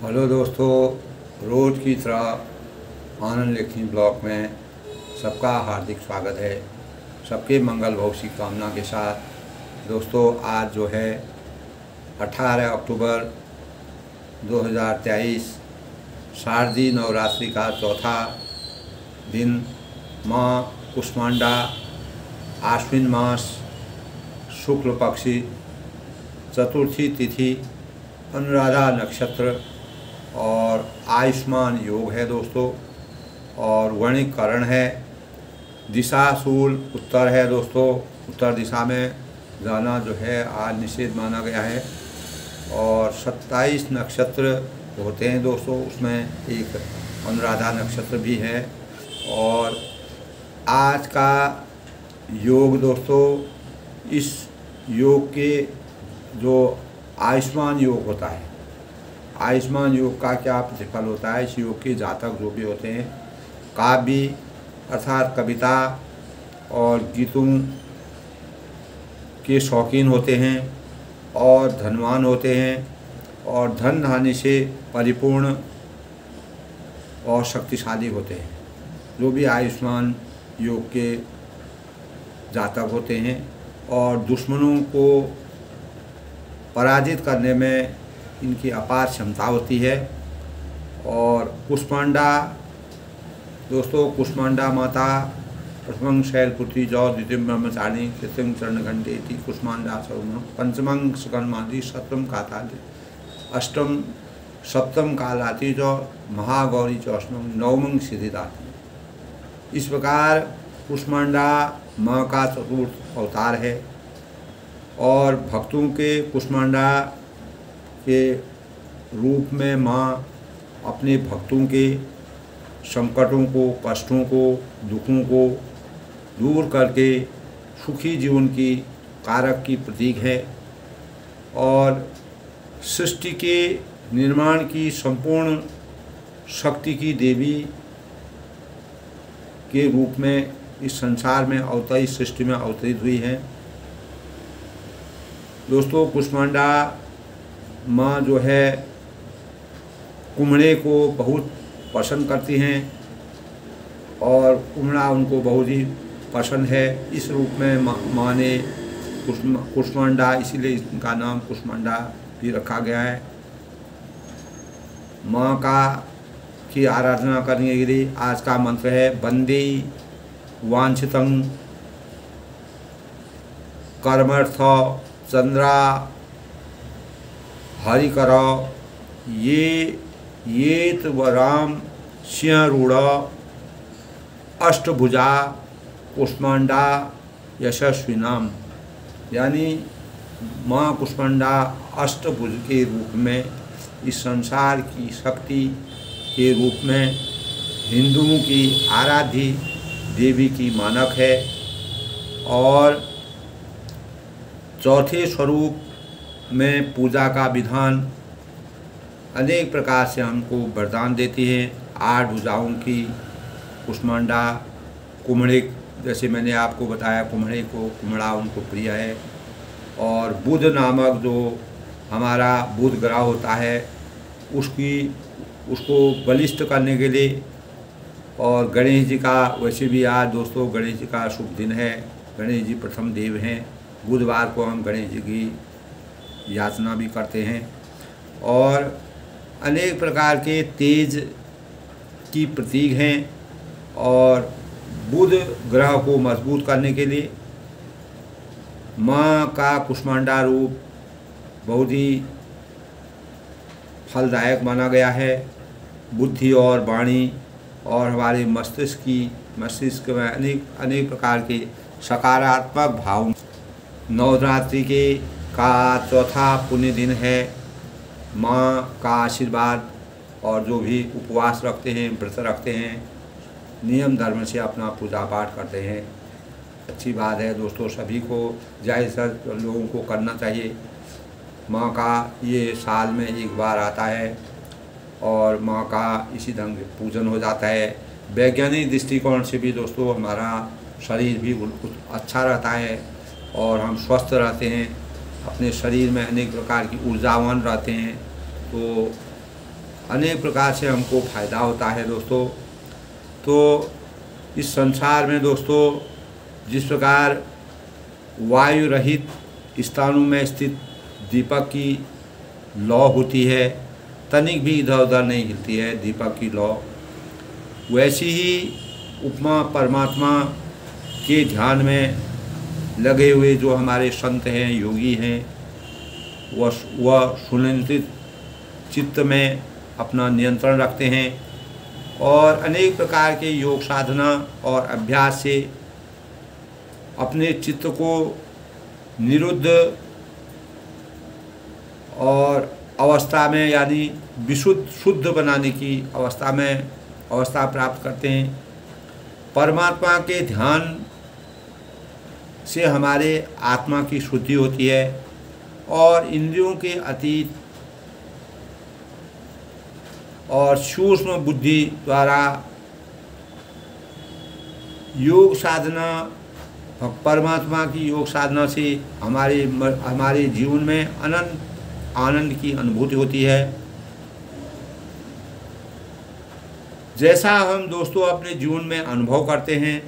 Hello दोस्तों, रोज़ की तरह आनंद लेखनी ब्लॉग में सबका हार्दिक स्वागत है। सबके मंगल भविष्य की कामना के साथ दोस्तों, आज जो है 18 अक्टूबर 2023 शारदीय नवरात्रि का चौथा दिन, माँ कुष्मांडा आश्विन मास शुक्ल पक्षी चतुर्थी तिथि अनुराधा नक्षत्र और आयुष्मान योग है दोस्तों। और वर्णिक करण है, दिशा शूल उत्तर है दोस्तों। उत्तर दिशा में जाना जो है आज निषेध माना गया है। और 27 नक्षत्र होते हैं दोस्तों, उसमें एक अनुराधा नक्षत्र भी है। और आज का योग दोस्तों, इस योग के जो आयुष्मान योग होता है, आयुष्मान योग का क्या प्रतिफल होता है, इस योग के जातक जो भी होते हैं काव्य अर्थात कविता और गीतों के शौकीन होते हैं और धनवान होते हैं और धन धान्य से परिपूर्ण और शक्तिशाली होते हैं। जो भी आयुष्मान योग के जातक होते हैं और दुश्मनों को पराजित करने में इनकी अपार क्षमता होती है। और कुष्मांडा दोस्तों, कुष्मांडा माता प्रथमं शैलपुत्री जौ द्वितीयं ब्रह्मचारिणी तृतीयं चरणघंटे इति कुष्मांडा सर्वम पंचमं सुकर्मादि सप्तम कातादि अष्टम सप्तम कालाति जो महागौरी चौष्टम नवमं सिद्धिदात्री। इस प्रकार कुष्मांडा माँ का चतुर्थ अवतार है और भक्तों के कुष्मांडा के रूप में माँ अपने भक्तों के संकटों को, कष्टों को, दुखों को दूर करके सुखी जीवन की कारक की प्रतीक है। और सृष्टि के निर्माण की संपूर्ण शक्ति की देवी के रूप में इस संसार में अवतरित, सृष्टि में अवतरित हुई है दोस्तों। कुष्मांडा माँ जो है कुम्हड़े को बहुत पसंद करती हैं और कुम्हड़ा उनको बहुत ही पसंद है। इस रूप में माँ ने कुष्मांडा, इसीलिए इनका नाम कुष्मांडा भी रखा गया है। माँ की आराधना करने के लिए आज का मंत्र है वंदे वांछितं कर्मर्थ चंद्रा हरिकर ये वराम सिंहरूढ़ अष्टभुजा कुष्मांडा यशस्विनाम। यानी माँ कुष्मांडा अष्टभुज के रूप में इस संसार की शक्ति के रूप में हिंदुओं की आराध्य देवी की मानक है। और चौथे स्वरूप में पूजा का विधान अनेक प्रकार से हमको वरदान देती है। 8 भुजाओं की कुष्मांडा, कुम्हड़े, जैसे मैंने आपको बताया कुम्हड़ा उनको प्रिय है। और बुध नामक जो हमारा बुध ग्रह होता है उसको बलिष्ठ करने के लिए। और गणेश जी का वैसे भी आज दोस्तों गणेश जी का शुभ दिन है। गणेश जी प्रथम देव हैं। बुधवार को हम गणेश जी की याचना भी करते हैं। और अनेक प्रकार के तेज की प्रतीक हैं। और बुध ग्रह को मजबूत करने के लिए माँ का कुष्मांडा रूप बहुत ही फलदायक माना गया है। बुद्धि और वाणी और हमारे मस्तिष्क में अनेक प्रकार के सकारात्मक भाव। नवरात्रि का चौथा पुण्य दिन है। माँ का आशीर्वाद और जो भी उपवास रखते हैं, व्रत रखते हैं, नियम धर्म से अपना पूजा पाठ करते हैं, अच्छी बात है दोस्तों। सभी को ज़्यादातर लोगों को करना चाहिए। माँ का ये साल में एक बार आता है और माँ का इसी ढंग से पूजन हो जाता है। वैज्ञानिक दृष्टिकोण से भी दोस्तों हमारा शरीर भी अच्छा रहता है और हम स्वस्थ रहते हैं। अपने शरीर में अनेक प्रकार की ऊर्जावान रहते हैं। तो अनेक प्रकार से हमको फ़ायदा होता है दोस्तों। तो इस संसार में दोस्तों जिस प्रकार वायु रहित स्थानों में स्थित दीपक की लौ होती है, तनिक भी इधर उधर नहीं हिलती है दीपक की लौ, वैसी ही उपमा परमात्मा के ध्यान में लगे हुए जो हमारे संत हैं, योगी हैं, वह सुनियंत्रित चित्त में अपना नियंत्रण रखते हैं और अनेक प्रकार के योग साधना और अभ्यास से अपने चित्त को निरुद्ध और अवस्था में यानी शुद्ध बनाने की अवस्था प्राप्त करते हैं। परमात्मा के ध्यान से हमारे आत्मा की शुद्धि होती है और इंद्रियों के अतीत और सूक्ष्म बुद्धि द्वारा योग साधना, परमात्मा की योग साधना से हमारे जीवन में अनंत आनंद की अनुभूति होती है। जैसा हम दोस्तों अपने जीवन में अनुभव करते हैं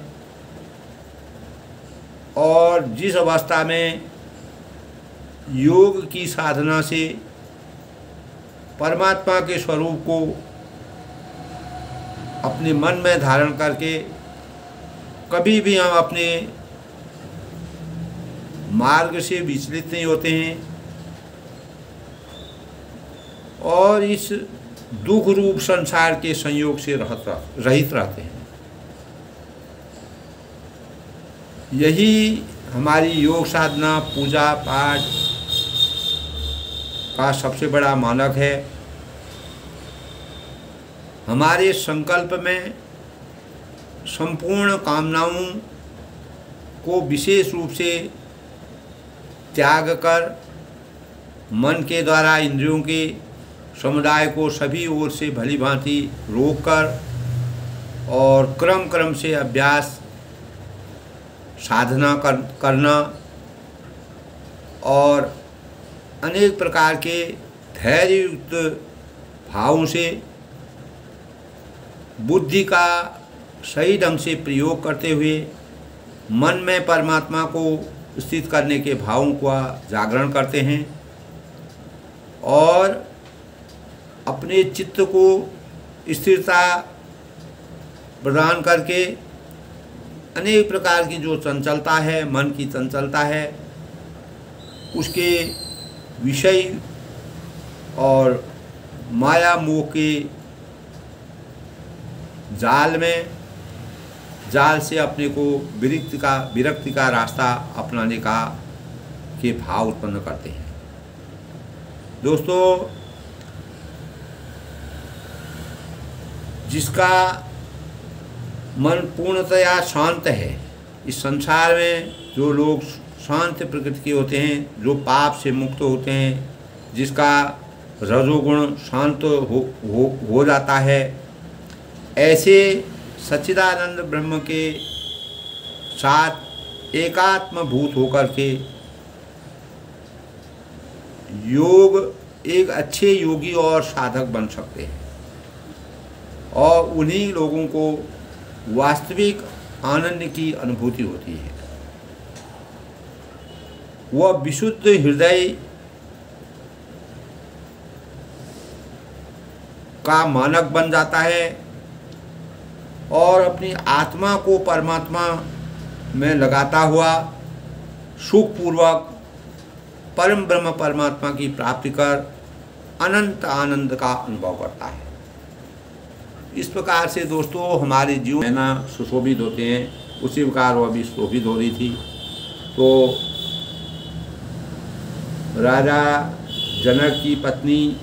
और जिस अवस्था में योग की साधना से परमात्मा के स्वरूप को अपने मन में धारण करके कभी भी हम अपने मार्ग से विचलित नहीं होते हैं और इस दुख रूप संसार के संयोग से रहित रहते हैं। यही हमारी योग साधना, पूजा पाठ का सबसे बड़ा मानक है। हमारे संकल्प में संपूर्ण कामनाओं को विशेष रूप से त्याग कर मन के द्वारा इंद्रियों के समुदाय को सभी ओर से भली भांति रोककर और क्रम से अभ्यास साधना करना और अनेक प्रकार के धैर्ययुक्त भावों से बुद्धि का सही ढंग से प्रयोग करते हुए मन में परमात्मा को स्थित करने के भावों का जागरण करते हैं और अपने चित्त को स्थिरता प्रदान करके अनेक प्रकार की जो चंचलता है, मन की चंचलता है, उसके विषय और माया मोह के जाल से अपने को विरक्ति का रास्ता अपनाने के भाव उत्पन्न करते हैं। दोस्तों, जिसका मन पूर्णतया शांत है, इस संसार में जो लोग शांत प्रकृति के होते हैं, जो पाप से मुक्त होते हैं, जिसका रजोगुण शांत हो जाता है, ऐसे सच्चिदानंद ब्रह्म के साथ एकात्म भूत होकर के एक अच्छे योगी और साधक बन सकते हैं और उन्हीं लोगों को वास्तविक आनंद की अनुभूति होती है। वह विशुद्ध हृदय का मानक बन जाता है और अपनी आत्मा को परमात्मा में लगाता हुआ सुखपूर्वक परम ब्रह्म परमात्मा की प्राप्ति कर अनंत आनंद का अनुभव करता है। इस प्रकार से दोस्तों हमारे जीवन में सुशोभित होते हैं, उसी प्रकार वह भी शोभित हो रही थी। तो राजा जनक की पत्नी,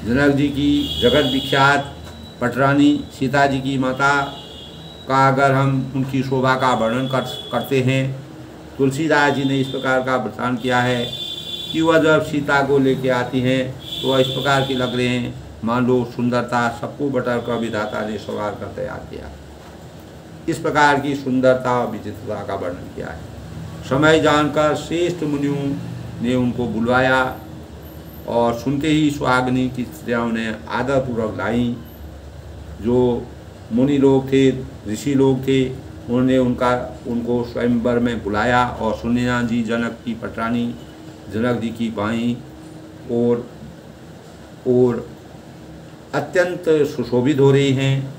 जनक जी की जगत विख्यात पटरानी सीता जी की माता का अगर हम उनकी शोभा का वर्णन करते हैं, तुलसीदास जी ने इस प्रकार का वृतांत किया है कि वह जब सीता को लेके आती हैं तो वह इस प्रकार की लग रहे हैं मान लो सुंदरता सबको बटर कर विधाता ने सवार कर तैयार किया। इस प्रकार की सुंदरता और विचित्रता का वर्णन किया है। समय जानकर श्रेष्ठ मुनियों ने उनको बुलवाया और सुनते ही सुहागिनी की स्त्रियाँ उन्हें आदरपूर्वक लाईं। जो मुनि लोग थे, ऋषि लोग थे, उन्होंने उनको स्वयंवर में बुलाया और सुनैना जी जनक की पटरानी जनक जी की बाईं और अत्यंत सुशोभित हो रही हैं।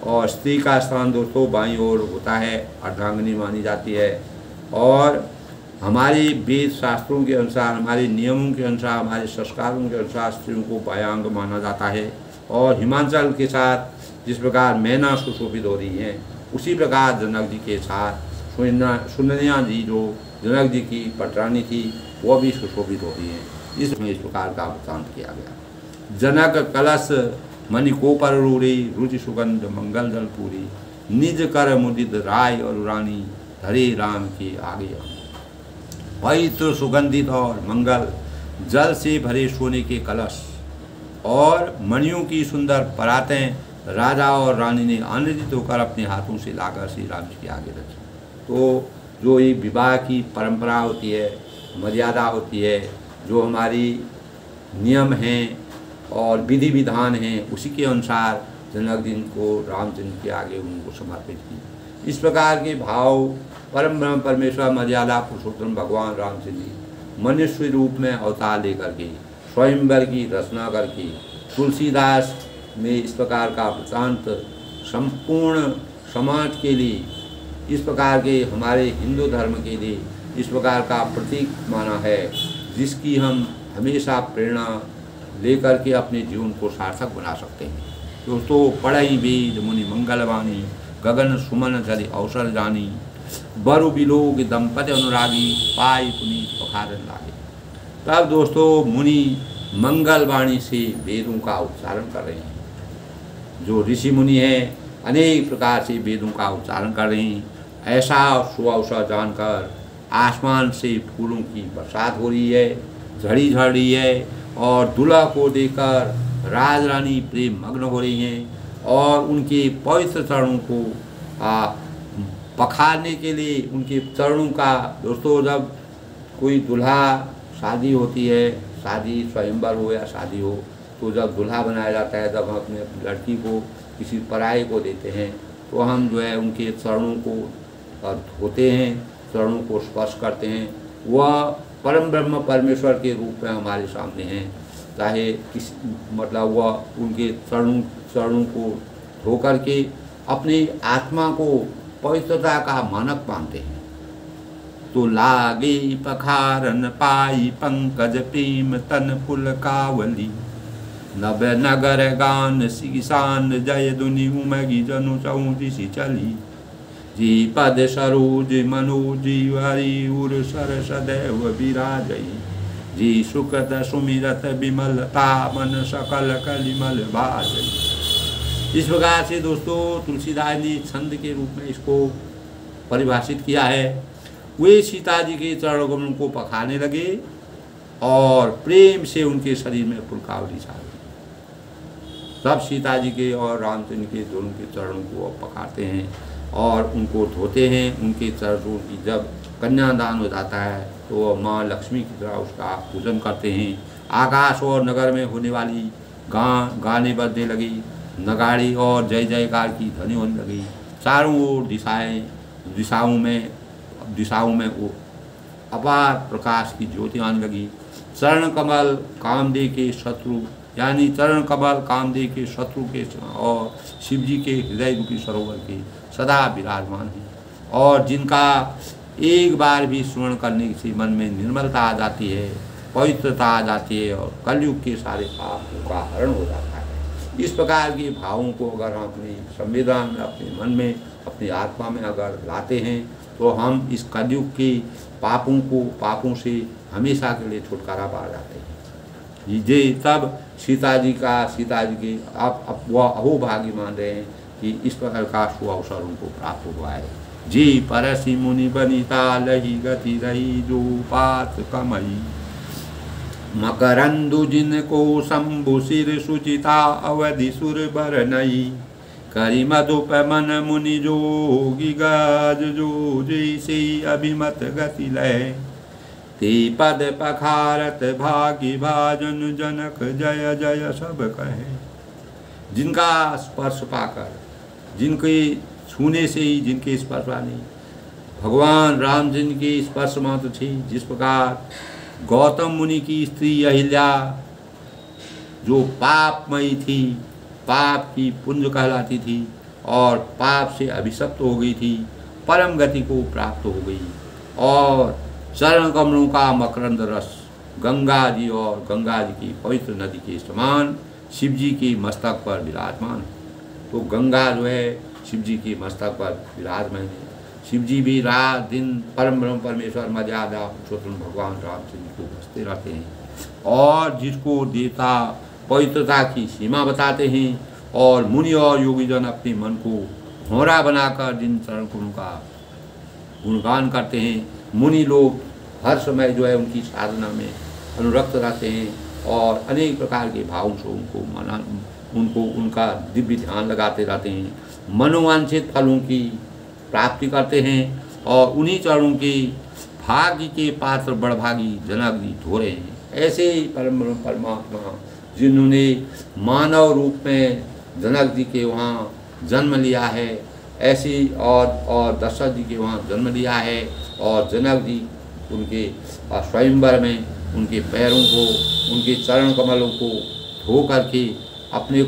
और स्त्री का स्थान दोस्तों बाईं ओर होता है, अर्धांगिनी मानी जाती है। और हमारे वेद शास्त्रों के अनुसार, हमारे नियमों के अनुसार, हमारे संस्कारों के अनुसार स्त्रियों को बायांग माना जाता है। और हिमाचल के साथ जिस प्रकार मैना सुशोभित हो रही हैं, उसी प्रकार जनक जी के साथ सुनैना जी जो जनक जी की पटरानी थी वह भी सुशोभित हो रही हैं। इसमें इस प्रकार का वृत्तांत किया गया। जनक कलश मणि को पर रूढ़ी, रुचि सुगंध मंगल जल पूरी, निज कर मुदित राय और रानी, धरे राम के आगे। पवित्र सुगंधित और मंगल जल से भरे सोने के कलश और मणियों की सुंदर परातें राजा और रानी ने आनंदित होकर अपने हाथों से लाकर श्री राम जी के आगे रखी। तो जो ये विवाह की परंपरा होती है, मर्यादा होती है, जो हमारी नियम हैं और विधि विधान हैं, उसी के अनुसार जनक जी को रामचंद्र के आगे उनको समर्पित की। इस प्रकार के भाव परम ब्रह्म परमेश्वर मर्यादा पुरुषोत्तम भगवान रामचंद्र जी मनुष्य रूप में अवतार लेकर के स्वयंवर की रचना करके तुलसीदास ने इस प्रकार का वृत्तांत संपूर्ण समाज के लिए, इस प्रकार के हमारे हिंदू धर्म के लिए इस प्रकार का प्रतीक माना है, जिसकी हम हमेशा प्रेरणा लेकर के अपने जीवन को सार्थक बना सकते हैं। दोस्तों, पढ़ई वेद मुनि मंगलवाणी, गगन सुमन जल अवसर जानी, बरु बिलोक दंपति अनुरागी, पाई पुनीत पखारन लागे। तब दोस्तों मुनि मंगलवाणी से वेदों का उच्चारण कर रहे हैं। जो ऋषि मुनि हैं अनेक प्रकार से वेदों का उच्चारण कर रहे हैं। ऐसा सुअवसर जानकर आसमान से फूलों की बरसात हो रही है, झड़ी झड़ रही है और दूल्हा को देखकर राज रानी प्रेम मग्न हो रही हैं और उनके पवित्र चरणों को पखारने के लिए उनके चरणों का, दोस्तों जब कोई दूल्हा शादी होती है, शादी स्वयंवर हो या शादी हो, तो जब दूल्हा बनाया जाता है, जब हम अपने लड़की को किसी पराये को देते हैं तो हम जो है उनके चरणों को धोते हैं, चरणों को स्पर्श करते हैं। वह परम ब्रह्म परमेश्वर के रूप में हमारे सामने हैं। चाहे किस मतलब वह उनके चरणों को धो करके अपनी आत्मा को पवित्रता का मानक मानते हैं। तो लागे पखारन पाई पंकज प्रेम तन पुल कावली, नभ नगर गान सिसान जय दुनि उमगी जनु चौदिसी चली, जी पद सरोज मनोजी हरि उर सर सदैव विराजई, जी सुकृत सुमिरत विमलता मन सकल कलिमल भाजई। इस प्रकार से दोस्तों तुलसीदास ने छंद के रूप में इसको परिभाषित किया है। वे सीता जी के चरण कमलों को पखारने लगे और प्रेम से उनके शरीर में पुलकावली छा गई। सब सीता जी के और रामचंद्र के दोनों के चरणों को पखारते हैं और उनको धोते हैं। उनके चरणों की जब कन्यादान हो जाता है तो माँ लक्ष्मी की तरह उसका पूजन करते हैं। आकाश और नगर में होने वाली गाने बजने लगी, नगाड़ी और जय जयकार की ध्वनि होने लगी। चारों ओर दिशाओं में वो अपार प्रकाश की ज्योति आने लगी। चरण कमल कामदेव के शत्रु यानी चरण कमल कामदेव के शत्रु के और शिव जी के हृदय रूपी सरोवर के सदा विराजमान हैं और जिनका एक बार भी स्मरण करने से मन में निर्मलता आ जाती है, पवित्रता आ जाती है और कलयुग के सारे पापों का हरण हो जाता है। इस प्रकार के भावों को अगर हम अपनी संवेदना में, अपने मन में, अपनी आत्मा में अगर लाते हैं तो हम इस कलयुग के पापों से हमेशा के लिए छुटकारा पा जाते हैं। ये तब सीता जी के आप वह अहोभाग्य मान रहे हैं कि इस प्रकार का सुअवसर उनको प्राप्त हुआ है। जी परसी मुनि बनिता लही गति रही जो पात कमई, मकरंदु जिनको शंभु सिर सुचिता अवधि सुर बर नई, करी मधुप मन मुनि जोगी गाज जो जैसे अभिमत गति लय, ते पद पखारत भागी भाजन जनक जय जय सब कहे। जिनका स्पर्श पाकर, जिनके छूने से ही, जिनके स्पर्श वाली भगवान रामचंद्र की स्पर्श मात्र थी, जिस प्रकार गौतम मुनि की स्त्री अहिल्या जो पापमयी थी, पाप की पुंज कहलाती थी और पाप से अभिशप्त हो गई थी, परम गति को प्राप्त हो गई और चरण कमलों का मकरंद रस गंगा जी और गंगा जी की पवित्र नदी के समान शिव जी के मस्तक पर विराजमान है। तो गंगा जो है शिव जी के मस्तक पर विराजमान है। शिव जी भी रात दिन परम ब्रह्म परमेश्वर मर्यादा पुरुषोत्तम भगवान रामचंद्र को भजते रहते हैं और जिसको देवता पवित्रता की सीमा बताते हैं और मुनि और योगीजन अपने मन को भौरा बनाकर जिन चरण कमलों का गुणगान करते हैं, मुनि लोग हर समय जो है उनकी साधना में अनुरक्त रहते हैं और अनेक प्रकार के भावों से उनको उनका दिव्य ध्यान लगाते रहते हैं, मनोवांछित फलों की प्राप्ति करते हैं और उन्हीं चरणों के भाग्य के पात्र बड़भागी जनक जी धो रहे हैं। ऐसे ही परम परमात्मा जिन्होंने मानव रूप में जनक जी के वहाँ जन्म लिया है, ऐसी और दशरथ जी के वहाँ जन्म लिया है और जनक जी उनके स्वयंवर में उनके पैरों को, उनके चरण कमलों को धो करके अपने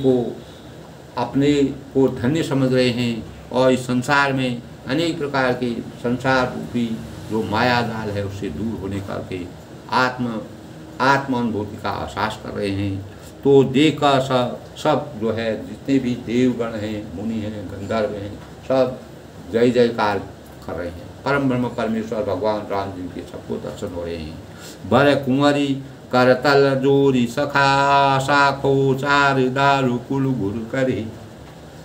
को धन्य समझ रहे हैं और इस संसार में अनेक प्रकार के संसार रूपी जो माया जाल है उससे दूर होने करके आत्मानुभूति का एहसास कर रहे हैं। तो देखकर सब जो है जितने भी देवगण हैं, मुनि हैं, गंधर्व हैं, सब जय जयकार कर रहे हैं। परम ब्रह्म परमेश्वर भगवान राम जी के सबको दर्शन हो रहे हैं। बर कुंवरी करतल जोरी सखा शाखोचार दारु कुल गुरु करे।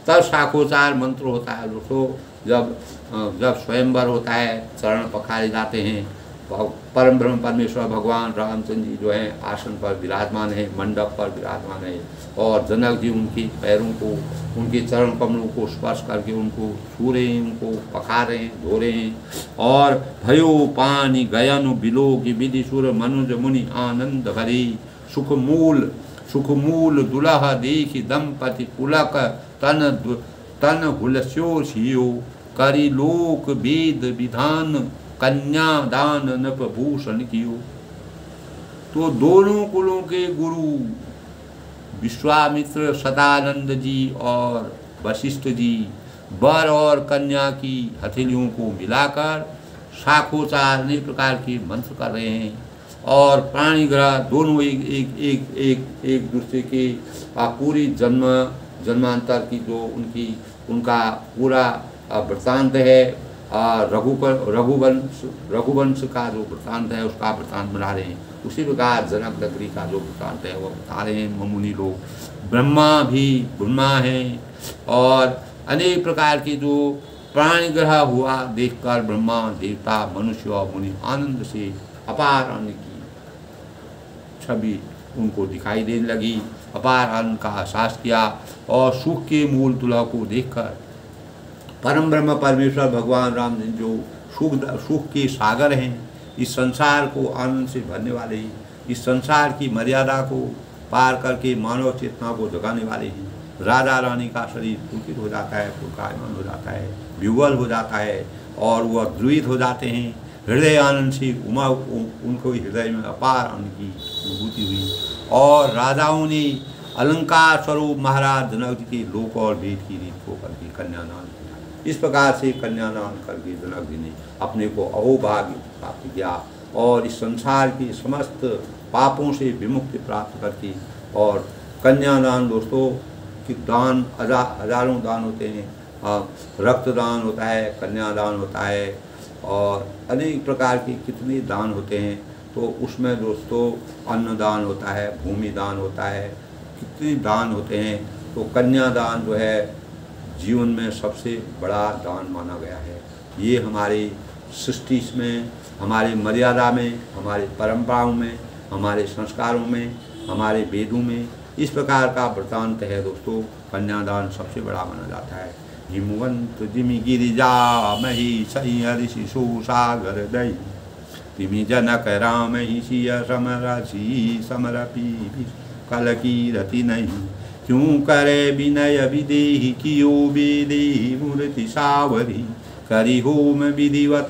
तब शाखोचार मंत्र होता है दोस्तों, जब स्वयंवर होता है, चरण पखारे जाते हैं, परम ब्रह्म परमेश्वर भगवान रामचंद्र जी जो हैं आसन पर विराजमान है, मंडप पर विराजमान है और जनक जी उनके पैरों को, उनके चरण कमलों को स्पर्श करके उनको छू रहे हैं, उनको पखार रहे हैं, धो रहे हैं। और भयो पानी गयन बिलो की विधि सुर मनुज मुनि आनंद भरी सुखमूल दुलह देखी दंपति पुलक तन हुलस्यो शियो करी लोक वेद विधान कन्या दान नपभूषण कियो। तो दोनों कुलों के गुरु विश्वामित्र सदानंद जी और वशिष्ठ जी वर और कन्या की हथेलियों को मिलाकर शाखोचार अनेक प्रकार के मंत्र कर रहे हैं और प्राणीग्रह दोनों एक दूसरे के पूरी जन्मांतर की जो उनका पूरा वृत्तांत है, रघुवंश का जो वृत्तांत है उसका वृत्तांत बना रहे हैं। उसी प्रकार जनक नगरी का जो वृत्तांत है वो बता रहे हैं मुनि लोग। ब्रह्मा हैं और अनेक प्रकार के जो प्राणीग्रह हुआ देखकर ब्रह्मा देवता मनुष्य और मुनि आनंद से अपार आनंद की छवि उनको दिखाई देने लगी, अपार आनंद का एहसास किया और सुख के मूल तुला को देखकर परम ब्रह्म परमेश्वर भगवान राम जो सुख के सागर हैं, इस संसार को आनंद से भरने वाले हैं, इस संसार की मर्यादा को पार करके मानव चेतना को जगाने वाले हैं। राजा रानी का शरीर पुलकित हो जाता है, पुलकायमान हो जाता है, विह्वल हो जाता है और वह द्रुहित हो जाते हैं। हृदय आनंद से उनको हृदय में अपार आनंद की अनुभूति हुई और राजाओं ने अलंकार स्वरूप महाराज जनक जी के लोक और वेद की रीत को करके कन्यादान किया। इस प्रकार से कन्यादान करके जनक जी ने अपने को अहोभाग्य प्राप्त किया और इस संसार के समस्त पापों से विमुक्ति प्राप्त करके। और कन्यादान दोस्तों कि दान हजारों दान होते हैं, रक्तदान होता है, कन्यादान होता है और अनेक प्रकार के कितने दान होते हैं। तो उसमें दोस्तों अन्नदान होता है, भूमि दान होता है, कितने दान होते हैं। तो कन्यादान जो है जीवन में सबसे बड़ा दान माना गया है। ये हमारी सृष्टि में, हमारी मर्यादा में, हमारी परंपराओं में, हमारे संस्कारों में, हमारे वेदों में इस प्रकार का वृत्तांत है दोस्तों। कन्यादान सबसे बड़ा माना जाता है। हिमवंत जिमि गिरिजा मही सही हरि शिशु सागर दई तिमि जनक राम ही सिय समरसी समरपी कल की रति नहीं, क्यों करे विनय विदेहि कियो बेदेहि मूर्ति सावरी, करी होम विधिवत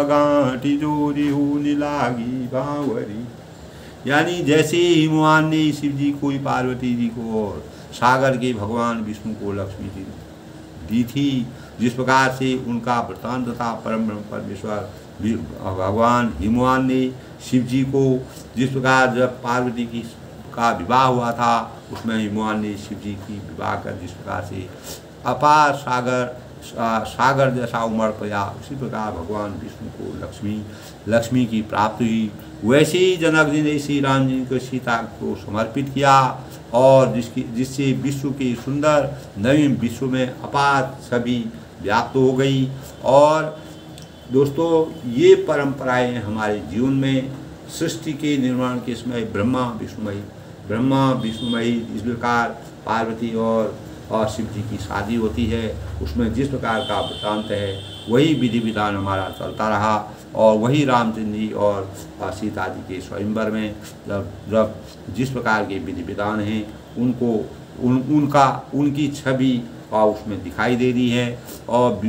गांठी जोरी होने लागी बावरी। यानी जैसे हिमवान ने शिव जी को, पार्वती जी को और सागर के भगवान विष्णु को लक्ष्मी जी दी थी, जिस प्रकार से उनका वृतांत था परम ब्रह्म परमेश्वर भगवान हिमवान ने शिव जी को, जिस प्रकार जब पार्वती की का विवाह हुआ था उसमें हिमवान ने शिव जी की विवाह कर जिस प्रकार से अपार सागर जैसा उमड़ पड़ा, उसी प्रकार भगवान विष्णु को लक्ष्मी की प्राप्ति हुई। वैसे ही जनक जी ने श्री राम जी को सीता को समर्पित किया और जिससे विश्व के सुंदर नवीन विश्व में अपार छवि व्याप्त हो गई। और दोस्तों ये परंपराएं हमारे जीवन में सृष्टि के निर्माण के समय ब्रह्मा विष्णुमयी इस प्रकार पार्वती और शिव जी की शादी होती है, उसमें जिस प्रकार का वृत्तांत है वही विधि विधान हमारा चलता रहा। और वही रामचंद्र जी और सीता जी के स्वयंवर में जब जिस प्रकार के विधि विधान हैं उनकी छवि उसमें दिखाई दे रही है और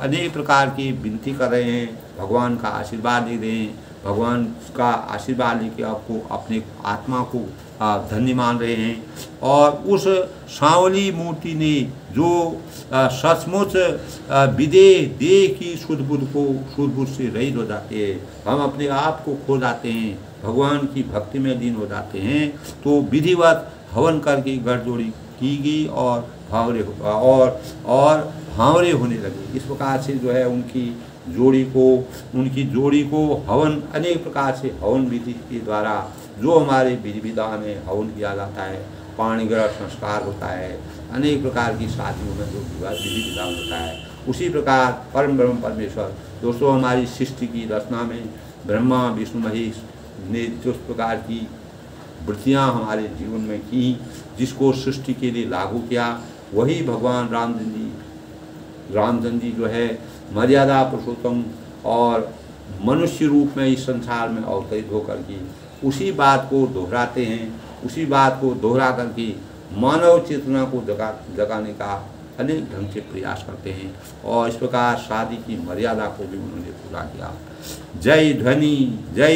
अनेक प्रकार की विनती कर रहे हैं, भगवान का आशीर्वाद दे रहे हैं, भगवान का आशीर्वाद लेके आपको अपने आत्मा को धन्य मान रहे हैं। और उस सांवली मूर्ति ने जो सचमुच विदेह देह की शुद्ध बुद्ध से रहित हो जाते हैं, हम अपने आप को खो जाते हैं, भगवान की भक्ति में लीन हो जाते हैं, तो विधिवत हवन करके गठजोड़ी की गई और भांवरे होने लगे। इस प्रकार से जो है उनकी जोड़ी को हवन अनेक प्रकार से हवन विधि के द्वारा जो हमारे विधि विधान है हवन किया जाता है, पाणिग्रह संस्कार होता है, अनेक प्रकार की शादियों में जो विधि विधान होता है, उसी प्रकार परम ब्रह्म परमेश्वर दोस्तों हमारी सृष्टि की रचना में ब्रह्मा विष्णु महेश ने जिस प्रकार की वृत्तियाँ हमारे जीवन में की, जिसको सृष्टि के लिए लागू किया, वही भगवान रामचंद्र जी जो है मर्यादा पुरुषोत्तम और मनुष्य रूप में इस संसार में अवतरित होकर के उसी बात को दोहराते हैं, उसी बात को दोहरा करके मानव चेतना को जगाने का अनेक ढंग से प्रयास करते हैं। और इस प्रकार शादी की मर्यादा को भी उन्होंने पूरा किया। जय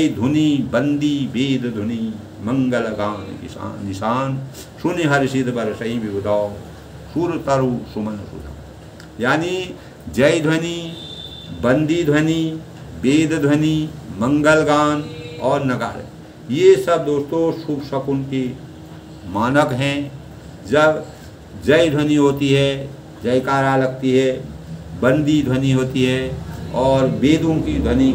धुनि बंदी वेद धुनि मंगल गान निशान, सुनि हर्षित बरसई विबुधाओ सुर तरु सुमन सुधा। यानी जय ध्वनि, बंदी ध्वनि, वेद ध्वनि, मंगल गान और नगाड़े, ये सब दोस्तों शुभ शकुन के मानक हैं। जब जय ध्वनि होती है, जयकारा लगती है, बंदी ध्वनि होती है और वेदों की ध्वनि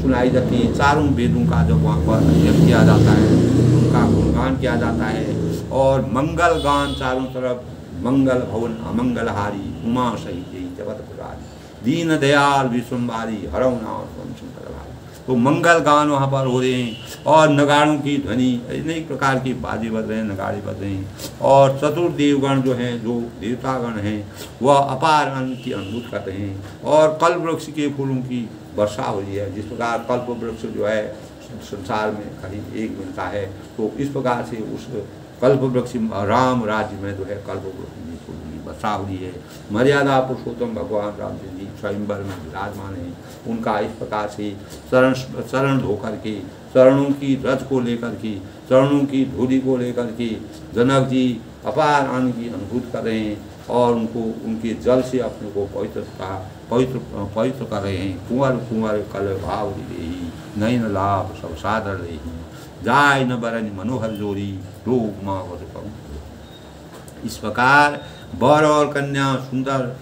सुनाई जाती है, चारों वेदों का जब वहाँ पर जप किया जाता है, उनका गुणगान किया जाता है, और मंगल गान चारों तरफ मंगल भवन अमंगलहारी उमा सहित जगत पुरारी दीन दयाल विश्वम्बारी हरौ नाम शंकर भारी। तो मंगल गान वहाँ पर हो रहे हैं और नगाड़ों की ध्वनि, अनेक प्रकार के बाजे बज रहे हैं, नगाड़े बज रहे हैं। और चतुर्देवगण जो हैं, जो देवतागण हैं, वह अपार आनंद की अनुभूत कर रहे हैं और कल्प वृक्ष के फूलों की वर्षा हो रही है। जिस प्रकार कल्प वृक्ष जो है संसार में कहीं एक मिलता है, तो इस प्रकार से उस कल्प वृक्ष राम राज्य में जो है कल्प वृक्ष की फूलों की वर्षा हो रही है। मर्यादा पुरुषोत्तम भगवान रामचंद्र जी स्वयंवर में विराजमान हैं। उनका इस प्रकार से शरण धोकर के, चरणों की रज को लेकर के, चरणों की धूलि को लेकर के जनक जी अपार आनंद की अनुभूत कर रहे हैं और उनके जल से अपने को पवित्र कर रहे हैं। कुंवर कल भाव देही नयन लाभ सब सादर रही जाय न बरन मनोहर जोरी रोग माँ वध करूँ। इस प्रकार वर और कन्या सुंदर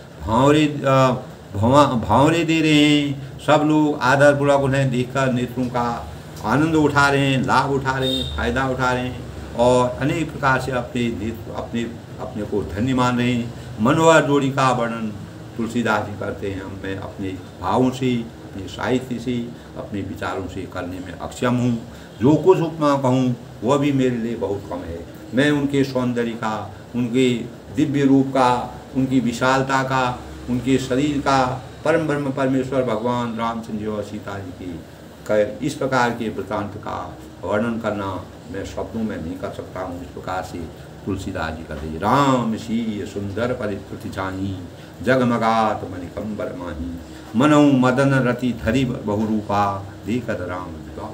भांवरे दे रहे हैं। सब लोग आदरपूर्वक उन्हें देखकर नेत्रों का आनंद उठा रहे हैं, लाभ उठा रहे हैं, फायदा उठा रहे हैं और अनेक प्रकार से अपने को धन्य मान रहे हैं। मनोहर जोड़ी का वर्णन तुलसीदास जी करते हैं। मैं अपने भावों से, अपने साहित्य से, अपने विचारों से करने में अक्षम हूँ। जो कुछ उपमा कहूँ वह भी मेरे लिए बहुत कम है। मैं उनके सौंदर्य का, उनके दिव्य रूप का, उनकी विशालता का, उनके शरीर का, परम ब्रह्म परमेश्वर भगवान रामचंद्र और सीता जी की कर इस प्रकार के वृतांत का वर्णन करना मैं शब्दों में नहीं कर सकता हूँ। इस प्रकार से तुलसीदास जी कहते हैं, राम सी सुंदर परिप्रति चाही, जगमगात मणिकंबर माही, मनौ मदन रति धरी बहुरूपा, देखत राम विवाह।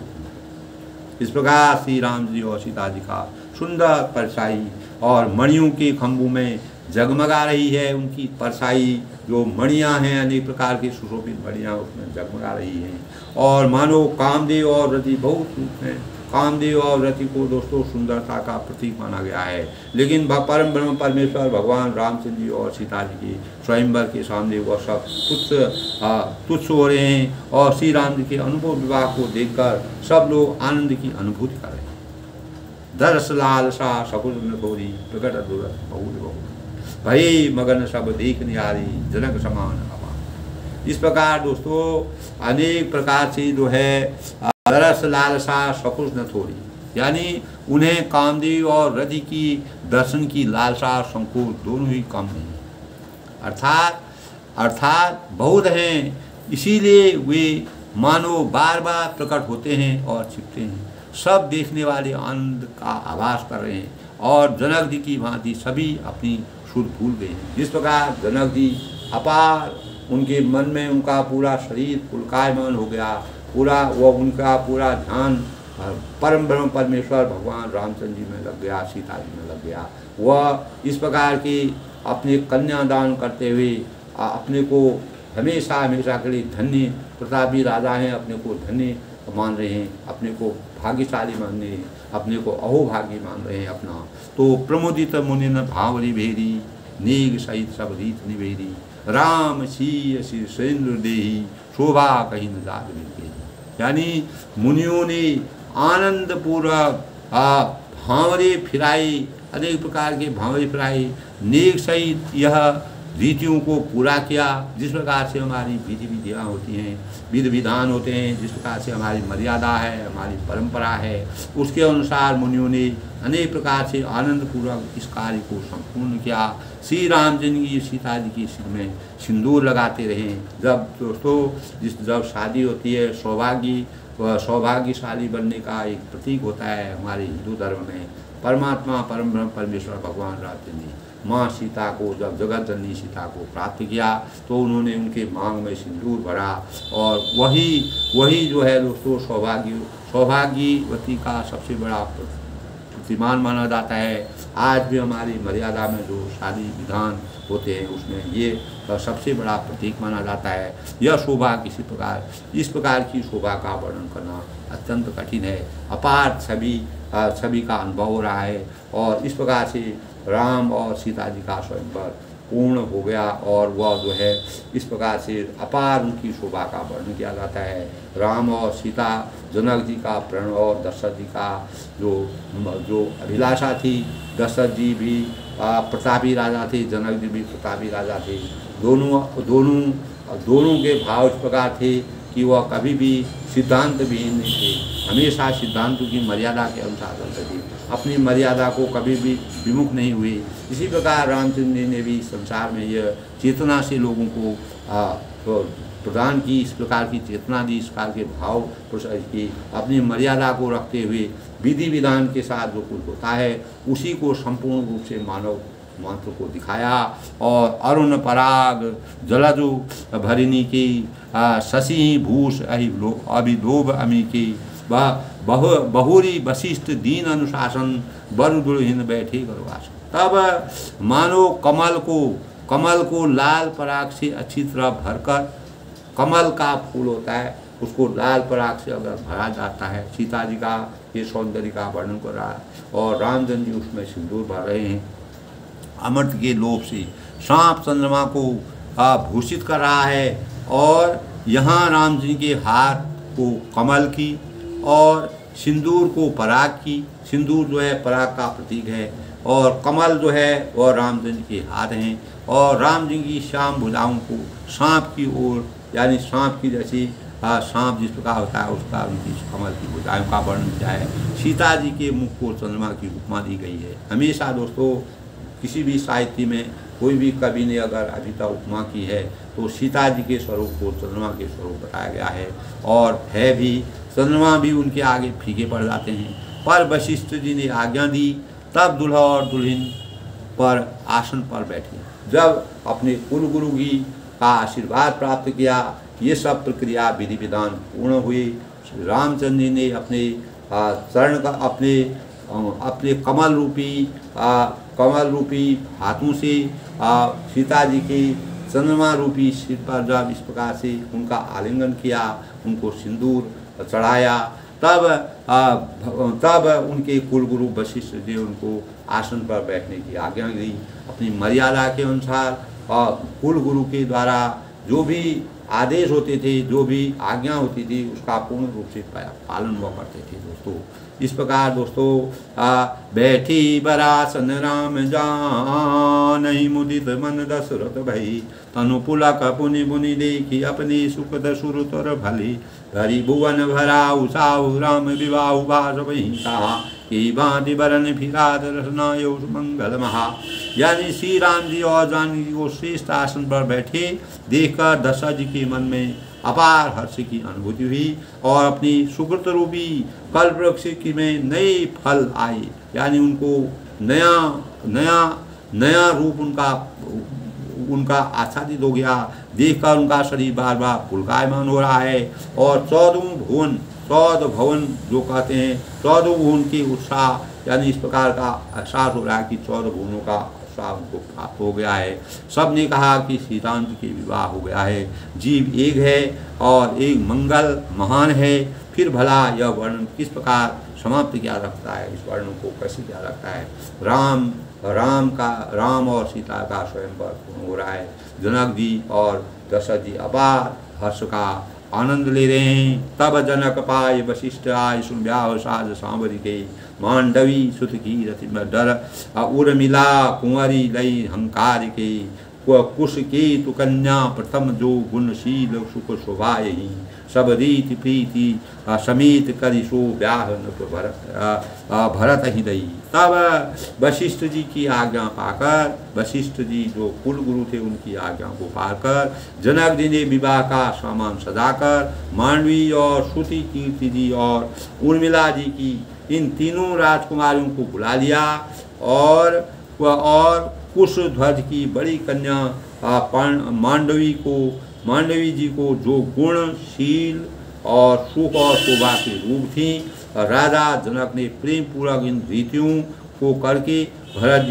इस प्रकार श्री राम जी और सीता जी का सुंदर परछाई और मणियों के खंभों में जगमगा रही है। उनकी परछाई जो मणियाँ हैं, अनेक प्रकार की सुशोभित मणियाँ उसमें जगमगा रही हैं। और मानो कामदेव और रति बहुत रूप हैं। कामदेव और रति को दोस्तों सुंदरता का प्रतीक माना गया है। लेकिन परम ब्रह्म परमेश्वर भगवान रामचंद्र जी और सीता जी के स्वयंवर के सामने वह सब तुच्छ हो रहे हैं। और श्री राम जी के अनुभव विवाह को देखकर सब लोग आनंद की अनुभूति कर रहे हैं। दरस लालसा सकुल में गोरी, प्रकट दुरस बहुल बहु, भई मगन सब देख निहारी, जनक समान अपार। इस प्रकार दोस्तों अनेक प्रकार से जो है दरस लालसा सकुश न थोड़ी, यानी उन्हें कामदेव और रति की दर्शन की लालसा संकोच दोनों ही कम नहीं। अर्थात बहुत हैं, इसीलिए वे मानो बार बार प्रकट होते हैं और छिपते हैं। सब देखने वाले आनंद का आभास कर रहे हैं और जनक जी की भांति सभी अपनी सुर भूल गए हैं। जिस प्रकार जनक जी अपार उनके मन में उनका पूरा शरीर पुलकायमान हो गया, पूरा वह उनका पूरा ध्यान परम ब्रह्म परमेश्वर भगवान रामचंद्र जी में लग गया, सीता जी में लग गया। वह इस प्रकार की अपने कन्यादान करते हुए अपने को हमेशा हमेशा के लिए धन्य, प्रतापी राजा हैं, अपने को धन्य मान रहे हैं, अपने को भाग्यशाली मान रहे हैं, अपने को अहोभागी मान रहे हैं अपना। तो प्रमोदित मुनि न भावरी भेरी, नेग सहित सब रीत निवेरी, राम सी सुरेंद्र देही, शोभा कहीं न जाग मिलती। यानी मुनियों ने आनंद पूर्वक भांवरे फिराई, अनेक प्रकार के भांवरे फिराई, नेक सहित यह रीतियों को पूरा किया। जिस प्रकार से हमारी विधि विधियाँ होती हैं, विधि विधान होते हैं, जिस प्रकार से हमारी मर्यादा है, हमारी परंपरा है, उसके अनुसार मुनियों ने अनेक प्रकार से आनंदपूर्वक इस कार्य को संपूर्ण किया। श्री रामचंद्र जी सीता जी के सिर में सिंदूर लगाते रहे। जब दोस्तों जब शादी होती है, सौभाग्यशाली बनने का एक प्रतीक होता है हमारे हिंदू धर्म में। परमात्मा परम ब्रह्म परमेश्वर भगवान रामचंद्र जी माँ सीता को, जब जगत जननी सीता को प्राप्त किया तो उन्होंने उनके मांग में सिंदूर भरा, और वही जो है दोस्तों सौभाग्यवती का सबसे बड़ा प्रतिमान माना जाता है। आज भी हमारी मर्यादा में जो शादी विधान होते हैं उसमें ये सबसे बड़ा प्रतीक माना जाता है। यह शोभा इस प्रकार की शोभा का वर्णन करना अत्यंत कठिन है। अपार छवि का अनुभव हो रहा है और इस प्रकार से राम और सीता जी का स्वयंवर पूर्ण हो गया और वह जो है इस प्रकार से अपार उनकी शोभा का वर्णन किया जाता है। राम और सीता, जनक जी का प्रण और दशरथ जी का जो अभिलाषा थी, दशरथ जी भी प्रतापी राजा थे, जनक जी भी प्रतापी राजा थे। दोनों के भाव इस प्रकार थे कि वह कभी भी सिद्धांत विहीन नहीं थे, हमेशा सिद्धांतों की मर्यादा के अनुसार चलते थे, अपनी मर्यादा को कभी भी विमुख नहीं हुए। इसी प्रकार रामचंद्र जी ने भी संसार में यह चेतना से लोगों को प्रदान की, इस प्रकार की चेतना दी, इस प्रकार के भाव प्रसारित की, अपनी मर्यादा को रखते हुए विधि विधान के साथ जो कुछ होता है उसी को संपूर्ण रूप से मानव मात्र को दिखाया। और अरुण पराग जलजु भरिणी की शशि भूष अभिलोभ अमी की बहुरी वशिष्ठ दीन अनुशासन बरु दुर्हीन बैठे गरुआसन। तब मानो कमल को लाल पराग से अच्छी तरह भरकर, कमल का फूल होता है उसको लाल पराग से अगर भरा जाता है, सीता जी का ये सौंदर्य का वर्णन कर रहा है और रामचंद्र जी उसमें सिंदूर भर रहे हैं। अमृत के लोभ से सांप चंद्रमा को भूषित कर रहा है और यहाँ राम जी के हाथ को कमल की और सिंदूर को पराग की। सिंदूर जो है पराग का प्रतीक है और कमल जो है वह रामचंद्र के हाथ हैं और राम जी की श्याम भुजाओं को सांप की ओर, यानी सांप की जैसी सांप जिस प्रकार होता है उसका उनकी कमल की भुजाओं का वर्णन किया है। सीता जी के मुख को चंद्रमा की उपमा दी गई है। हमेशा दोस्तों किसी भी साहित्य में कोई भी कवि ने अगर अभी तक उपमा की है तो सीता जी के स्वरूप को चंद्रमा के स्वरूप बताया गया है और है भी चंद्रमा भी उनके आगे फीके पड़ जाते हैं। पर वशिष्ठ जी ने आज्ञा दी, तब दूल्हा और दुल्हन पर आसन पर बैठे। जब अपने कुल गुरु जी का आशीर्वाद प्राप्त किया, ये सब प्रक्रिया विधि विधान पूर्ण हुई। रामचंद्र जी ने अपने चरण का अपने कमल रूपी हाथों से सीता जी के चंद्रमा रूपी सिर पर जब इस प्रकार से उनका आलिंगन किया, उनको सिंदूर चढ़ाया, तब उनके कुलगुरु वशिष्ठ जी उनको आसन पर बैठने की आज्ञा दी। अपनी मर्यादा के अनुसार कुलगुरु के द्वारा जो भी आदेश होते थे, जो भी आज्ञा होती थी, उसका पूर्ण रूप से पालन हुआ करते थे। दोस्तों इस प्रकार दोस्तों बैठी बरासन राम जान, मुदित मन दशरथ भई, तनु पुलक पुनि बुनि देखी, अपनी सुखद सुरतर भली, धरि भुवन भरा उषाहु, राम विवाहु भाष वही कहा, की भांति बरन फिराद रसनायो मंगल महा। यानी श्री राम जी और जानकी जी को श्रेष्ठ आसन पर बैठे देखकर दशरथ जी के मन में अपार हर्ष की अनुभूति हुई और अपनी सुकृत रूपी कल्प वृक्ष की में नए फल आए। यानी उनको नया रूप उनका आच्छादित हो गया। देखकर उनका शरीर बार बार पुलकायमान हो रहा है और 14 भवन जो कहते हैं 14 भुवन की उत्साह, यानी इस प्रकार का एहसास हो रहा है कि 14 भुवनों का उत्साह उनको प्राप्त हो गया है। सब ने कहा कि श्री राम जी के विवाह हो गया है। जीव एक है और एक मंगल महान है। फिर भला यह वर्णन किस प्रकार समाप्त किया रखता है, इस वर्णन को कैसे किया रखता है। राम और सीता का स्वयंवर पूर्ण हो रहा है। जनक जी और दशरथ जी अपार हर्ष का आनंद ले रहे हैं। तब जनक पाय वशिष्ठ आय, सुन ब्याह साज सांवरी के, मांडवी सुत की रति में डर, उर्मिला कुंवरी लई हंकार के, कुश के तु कन्या प्रथम जो गुणशील सुख शोभा यही, सब रीति प्रीति समेत करि सो ब्याह भरत ही दई। तब वशिष्ठ जी की आज्ञा पाकर, वशिष्ठ जी जो कुल गुरु थे उनकी आज्ञा को पाकर जनक जी ने विवाह का सामान सजाकर मांडवी और श्रुति कीर्ति जी और उर्मिला जी की इन तीनों राजकुमारियों को बुला लिया और कुश ध्वज की बड़ी कन्या मांडवी जी को जो गुणशील और सुख और शोभा के रूप थी, राजा जनक ने प्रेम पूर्वक इन रीतियों को करके भरत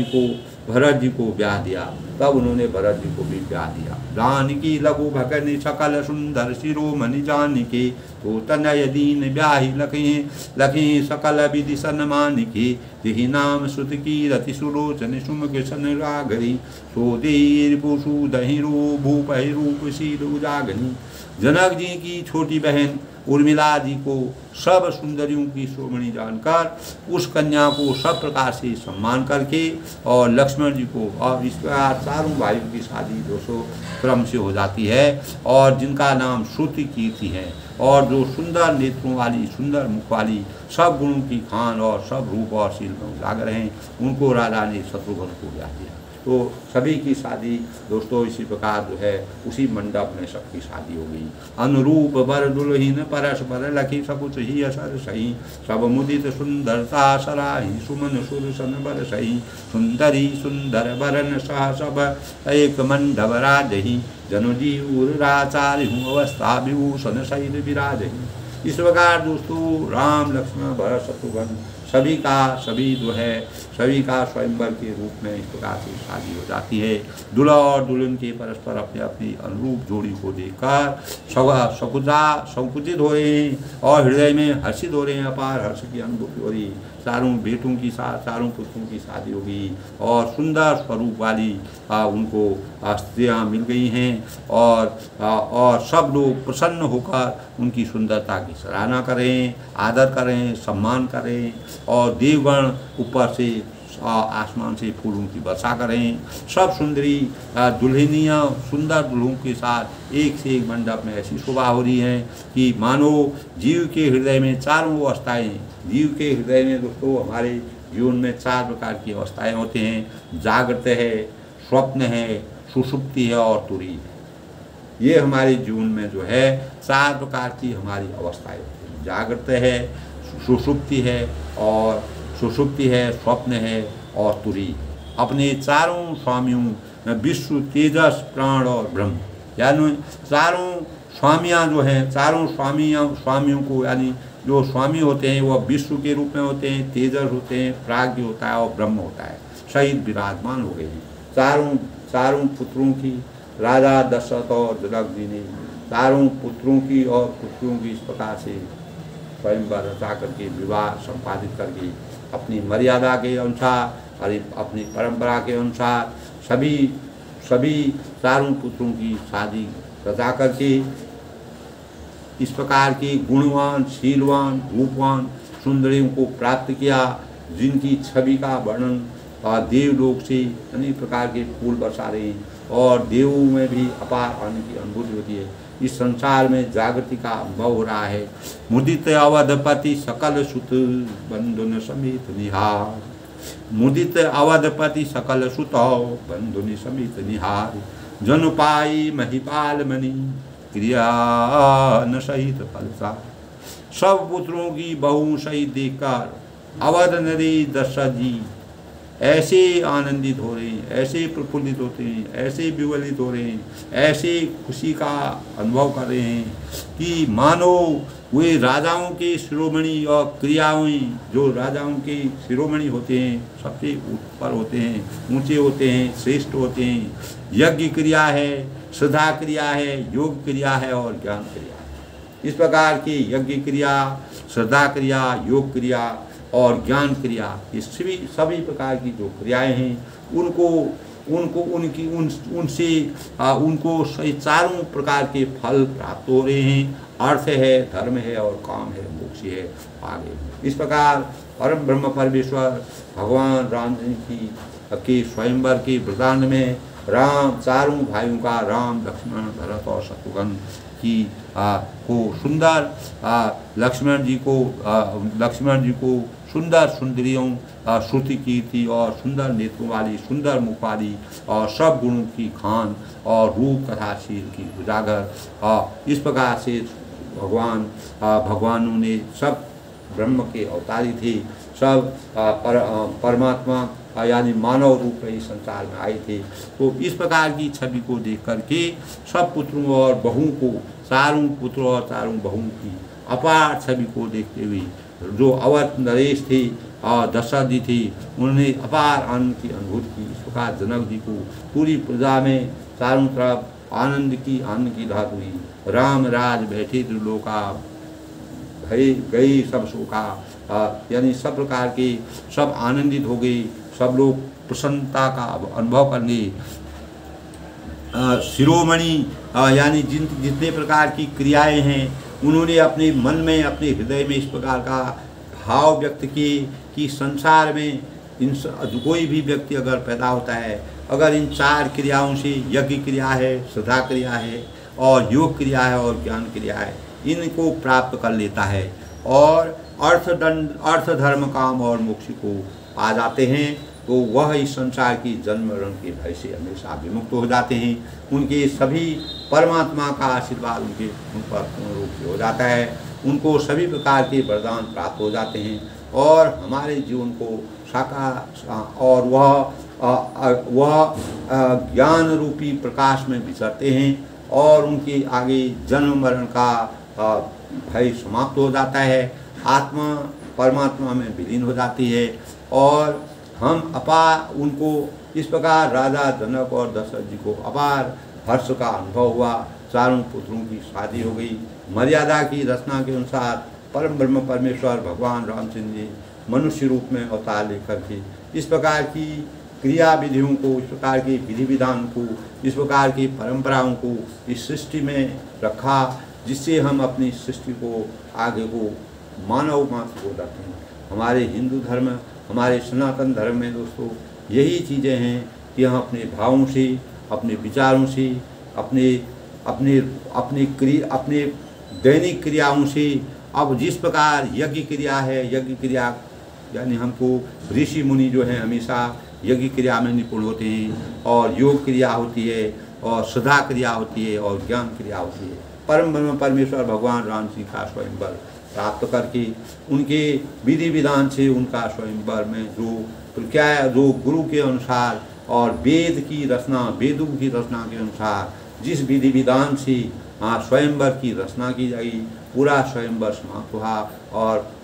जी को ब्याह दिया। तब उन्होंने भरत जी को भी ब्याह दिया। जानकी लघु भकनि सकल सुंदर शिरोमणि जानकी, तो तनय दीन ब्याही लखे सकल विधि सन्मान के, तिहि नाम श्रुत की रति सुलोचन सुमुख सन राघरी, सो देर पुषु दहिरो भूपहि रूप शील उजागनी। जनक जी की छोटी बहन उर्मिला जी को सब सुंदरियों की शिरोमणि जानकर उस कन्या को सब प्रकार से सम्मान करके और लक्ष्मण जी को, और इस प्रकार चारों भाइयों की शादी 200 क्रम से हो जाती है और जिनका नाम श्रुति कीर्ति है और जो सुंदर नेत्रों वाली, सुंदर मुख वाली, सब गुणों की खान और सब रूप और शील में उजागर हैं, उनको राजा ने शत्रुघ्न को ब्याह दिया। तो सभी की शादी दोस्तों इसी प्रकार जो है उसी मंडप में सबकी शादी हो गई। अनुरूप बर दुल्हीन परस्पर लखी सकुच ही असर सही, सब मुदित सुंदरता सराही, सुमन सुरसन बर सही, सुंदरी सुंदर बरन सह सब एक मंडप राजही, जनु जीव राचार्य हूँ अवस्था विभूषण सहित विराजही। इस प्रकार दोस्तों राम लक्ष्मण भरत शत्रुघ्न सभी का स्वयंवर के रूप में इस प्रकार से शादी हो जाती है। दूल्हा और दुल्हन के परस्पर अपने अपनी अनुरूप जोड़ी को देखकर संकुचित हो रहे हैं और हृदय में हर्षित हो रहे हैं, अपार हर्ष की अनुभूति हो रही। चारों पुत्रों की शादी हो गई और सुंदर स्वरूप वाली उनको स्त्रियाँ मिल गई हैं और सब लोग प्रसन्न होकर उनकी सुंदरता की सराहना करें, आदर करें, सम्मान करें और देवगण ऊपर से आसमान से फूलों की वर्षा करें। सब सुंदरी दुल्हनियाँ सुंदर दुल्हों के साथ एक से एक मंडप में ऐसी शोभा हो रही है कि मानो जीव के हृदय में चारों अवस्थाएं, जीव के हृदय में दोस्तों हमारे जीवन में 4 प्रकार की अवस्थाएं होते हैं। जागृत है, स्वप्न है, सुषुप्ति है और तुरी है। ये हमारे जीवन में जो है 4 प्रकार की हमारी अवस्थाएं होती हैं। जागृत है, सुषुप्ति है, और सुषुप्ति है, स्वप्न है और तुरी। अपने चारों स्वामियों में विश्व, तेजस, प्राण और ब्रह्म, यानी चारों स्वामियाँ जो हैं, चारों स्वामियों को, यानी जो स्वामी होते हैं वह विश्व के रूप में होते हैं, तेजस होते हैं, प्राज्ञ होता है और ब्रह्म होता है, सहित विराजमान हो गए हैं। चारों पुत्रों की, राजा दशरथ और जनक जी ने चारों पुत्रों की और पुत्रियों की इस प्रकार से स्वयंवर रचा करके विवाह संपादित करके अपनी मर्यादा के अनुसार और अपनी परंपरा के अनुसार सभी चारों पुत्रों की शादी रचा करके इस प्रकार के गुणवान, शीलवान, रूपवान सुंदरियों को प्राप्त किया, जिनकी छवि का वर्णन देवलोक से अनेक प्रकार के फूल बरसा रहे हैं और देवों में भी अपार आनंद की अनुभूति होती है। इस संसार में जागृति का अनुभव हो रहा है। मुदित अवधपति सकल सुत बंधुन समेत निहार, मुदित अवधपति सकल सुत बंधुनि समेत निहार, जन पाई महिपाल मणि क्रिया न सहित फलसा। सब पुत्रों की बहू सहित देखकर अवध नरी दशरथ जी ऐसे आनंदित हो रहे हैं, ऐसे प्रफुल्लित होते हैं, ऐसे विवलित हो रहे हैं, ऐसे खुशी का अनुभव कर रहे हैं कि मानो वे राजाओं के शिरोमणि और क्रियाओं, जो राजाओं के शिरोमणि होते हैं, सबसे ऊपर होते हैं, ऊंचे होते हैं, श्रेष्ठ होते हैं। यज्ञ क्रिया है, श्रद्धा क्रिया है, योग क्रिया है और ज्ञान क्रिया है। इस प्रकार की यज्ञ क्रिया, श्रद्धा क्रिया, योग क्रिया और ज्ञान क्रिया, ये सभी प्रकार की जो क्रियाएं हैं उनको चारों प्रकार के फल प्राप्त हो रहे हैं। अर्थ है, धर्म है और काम है, मोक्ष है आगे। इस प्रकार परम ब्रह्म परमेश्वर भगवान राम जी की स्वयंवर के वृतांत में राम, चारों भाइयों का, राम, लक्ष्मण, भरत और शत्रुघ्न की को सुंदर लक्ष्मण जी को सुंदर सुंदरियों, श्रुति कीर्ति और सुंदर नेत्रों वाली, सुंदर मुख वाली और सब गुणों की खान और रूप कथाशील की उजागर, इस प्रकार से भगवानों ने सब ब्रह्म के अवतारी थे, सब परमात्मा यानी मानव रूप में इस संसार में आए थे। तो इस प्रकार की छवि को देख करके सब पुत्रों और बहुओं को, चारों पुत्रों और चारों बहुओं की अपार छवि को देखते हुए जो अवध नरेश थे और दशरथ जी थे, उन्होंने अपार आनंद की अनुभूति की। इस प्रकार जनक जी को पूरी प्रजा में चारों तरफ आनंद की लहर हुई। राम राज बैठे त्रिलोका, भय गई सब शोका, यानी सब प्रकार के सब आनंदित हो गए, सब लोग प्रसन्नता का अनुभव करने। शिरोमणि यानी जितने प्रकार की क्रियाएं हैं, उन्होंने अपने मन में, अपने हृदय में इस प्रकार का भाव व्यक्त किए कि संसार में कोई भी व्यक्ति अगर पैदा होता है, अगर इन चार क्रियाओं से, यज्ञ क्रिया है, श्रद्धा क्रिया है और योग क्रिया है और ज्ञान क्रिया है, इनको प्राप्त कर लेता है और अर्थ धर्म काम और मोक्ष को पा जाते हैं, तो वह इस संसार की जन्म मरण के भय से हमेशा विमुक्त हो जाते हैं। उनके सभी परमात्मा का आशीर्वाद उन पर पूर्ण रूप से हो जाता है, उनको सभी प्रकार के वरदान प्राप्त हो जाते हैं और हमारे जीवन को साकार और वह ज्ञान रूपी प्रकाश में विचरते हैं और उनके आगे जन्म मरण का भय समाप्त हो जाता है। आत्मा परमात्मा में विलीन हो जाती है और हम अपार उनको इस प्रकार राजा जनक और दशरथ जी को अपार हर्ष का अनुभव हुआ। चारों पुत्रों की शादी हो गई। मर्यादा की रचना के अनुसार परम ब्रह्म परमेश्वर भगवान रामचंद्र जी मनुष्य रूप में अवतार लेकर के इस प्रकार की क्रिया विधियों को, इस प्रकार के विधि विधान को, इस प्रकार की परंपराओं को इस सृष्टि में रखा, जिससे हम अपनी सृष्टि को आगे को मानव मात्र को रखते हैं। हमारे हिंदू धर्म, हमारे सनातन धर्म में दोस्तों यही चीज़ें हैं कि हम अपने भावों से, अपने विचारों से, अपने दैनिक क्रियाओं से, अब जिस प्रकार यज्ञ क्रिया है, यज्ञ क्रिया यानी हमको ऋषि मुनि जो हैं हमेशा यज्ञ क्रिया में निपुण होते हैं और योग क्रिया होती है और श्रद्धा क्रिया होती है और ज्ञान क्रिया होती है। परम ब्रह्म परमेश्वर भगवान राम जी का स्वयंवर प्राप्त करके उनके विधि विधान से उनका स्वयंवर में जो गुरु के अनुसार और वेदों की रचना के अनुसार जिस विधि विधान से स्वयंवर की रचना की गई, पूरा स्वयंवर समाप्त हुआ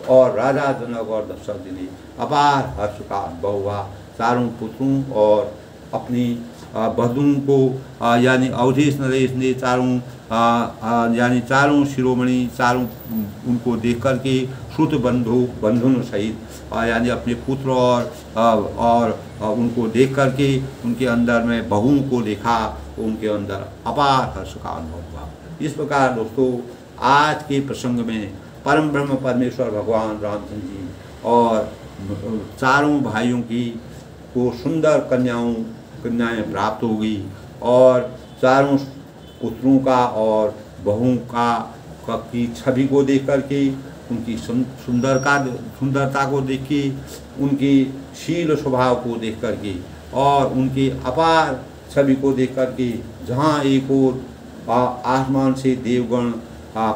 और राजा जनक और दशरथ जी ने अपार हर्ष का अनुभव हुआ। चारों पुत्रों और अपनी बंधुओं को यानी अवधेश नरेश ने यानी चारों शिरोमणि चारों उनको देख कर के श्रुत बंधुओं सहित यानी अपने पुत्र और उनको देख कर के उनके अंदर में बहुओं को देखा तो उनके अंदर अपार हर्ष का अनुभव हुआ। इस प्रकार दोस्तों आज के प्रसंग में परम ब्रह्म परमेश्वर भगवान रामचंद्र जी और चारों भाइयों को सुंदर कन्याएं प्राप्त हो गई और चारों पुत्रों का और बहुओं की छवि को देख करके उनकी सुंदरता को देख के उनकी शील स्वभाव को देख करके और उनकी अपार छवि को देख करके जहाँ एक ओर आसमान से देवगण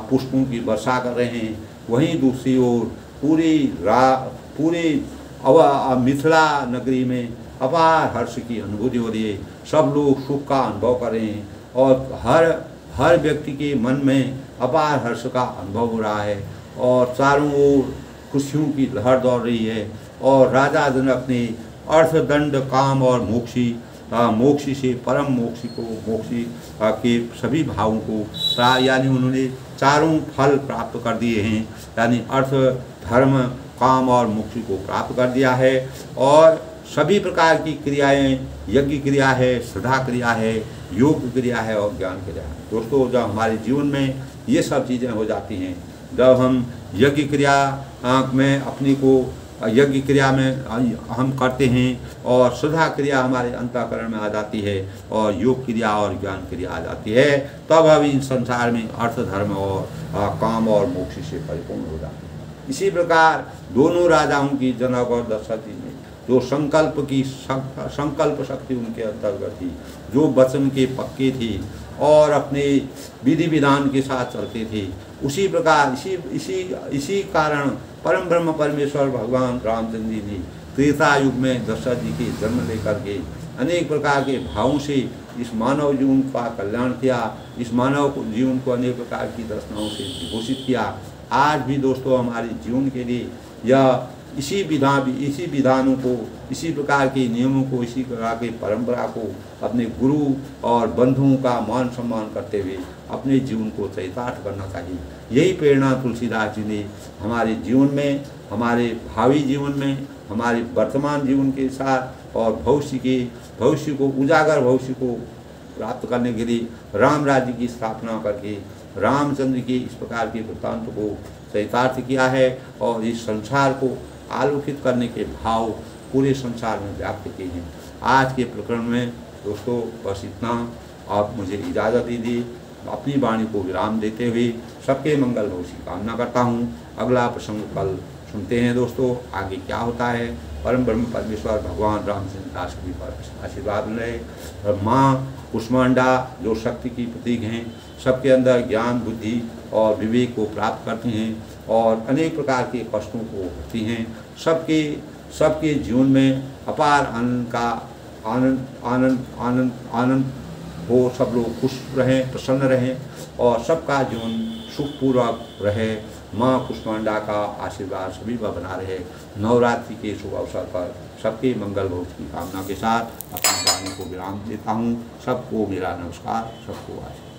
पुष्पों की वर्षा कर रहे हैं, वहीं दूसरी ओर पूरे मिथिला नगरी में अपार हर्ष की अनुभूति हो रही है। सब लोग सुख का अनुभव कर रहे हैं और हर व्यक्ति के मन में अपार हर्ष का अनुभव हो रहा है और चारों ओर खुशियों की लहर दौड़ रही है। और राजा जनक ने अर्थदंड काम और मोक्षी से परम मोक्षी के सभी भावों को यानी उन्होंने चारों फल प्राप्त कर दिए हैं, यानी अर्थ धर्म काम और मोक्ष को प्राप्त कर दिया है। और सभी प्रकार की क्रियाएं, यज्ञ क्रिया है, श्रद्धा क्रिया है, योग क्रिया है और ज्ञान क्रिया है। दोस्तों जब हमारे जीवन में ये सब चीज़ें हो जाती हैं, जब हम यज्ञ क्रिया में अपने को यज्ञ क्रिया में हम करते हैं और श्रद्धा क्रिया हमारे अंतःकरण में आ जाती है और योग क्रिया और ज्ञान क्रिया आ जाती है, तब हम इन संसार में अर्थ धर्म और काम और मोक्ष से परिपूर्ण हो जाते हैं। इसी प्रकार दोनों राजाओं की, जनक और दशरथ जी ने जो संकल्प शक्ति उनके अंतर्गत थी, जो वचन के पक्के थे और अपने विधि विधान के साथ चलते थे, उसी प्रकार इसी कारण परम ब्रह्म परमेश्वर भगवान रामचंद्र जी ने त्रेता युग में दशरथ जी के जन्म लेकर के अनेक प्रकार के भावों से इस मानव जीवन का कल्याण किया, इस मानव जीवन को अनेक प्रकार की दर्शनाओं से विभूषित किया। आज भी दोस्तों हमारे जीवन के लिए यह इसी विधानों को, इसी प्रकार के नियमों को, इसी प्रकार के परंपरा को अपने गुरु और बंधुओं का मान सम्मान करते हुए अपने जीवन को चरितार्थ करना चाहिए। यही प्रेरणा तुलसीदास जी ने हमारे जीवन में, हमारे भावी जीवन में, हमारे वर्तमान जीवन के साथ और भविष्य को उजागर भविष्य को प्राप्त करने के लिए राम राज्य की स्थापना करके रामचंद्र के इस प्रकार के वृत्तांत को चरितार्थ किया है और इस संसार को आलोकित करने के भाव पूरे संसार में व्याप्त किए हैं। आज के प्रकरण में दोस्तों बस इतना। आप मुझे इजाज़त दीजिए, अपनी वाणी को विराम देते हुए सबके मंगल भविष्य की कामना करता हूँ। अगला प्रसंग कल सुनते हैं दोस्तों, आगे क्या होता है। परम ब्रह्म परमेश्वर भगवान रामचंद्र दास की आशीर्वाद रहे। माँ कुष्मांडा जो शक्ति की प्रतीक हैं, सबके अंदर ज्ञान बुद्धि और विवेक को प्राप्त करती हैं और अनेक प्रकार के कष्टों को होती हैं। सबके जीवन में अपार आनंद का आनंद हो, सब लोग खुश रहें, प्रसन्न रहें और सबका जीवन सुखपूर्वक रहे। माँ कुष्मांडा का आशीर्वाद सभी पर बना रहे। नवरात्रि के शुभ अवसर पर सबके मंगल भविष्य की कामना के साथ अपनी वाणी को विराम देता हूँ। सबको मेरा नमस्कार, सबको आशीर्वाद।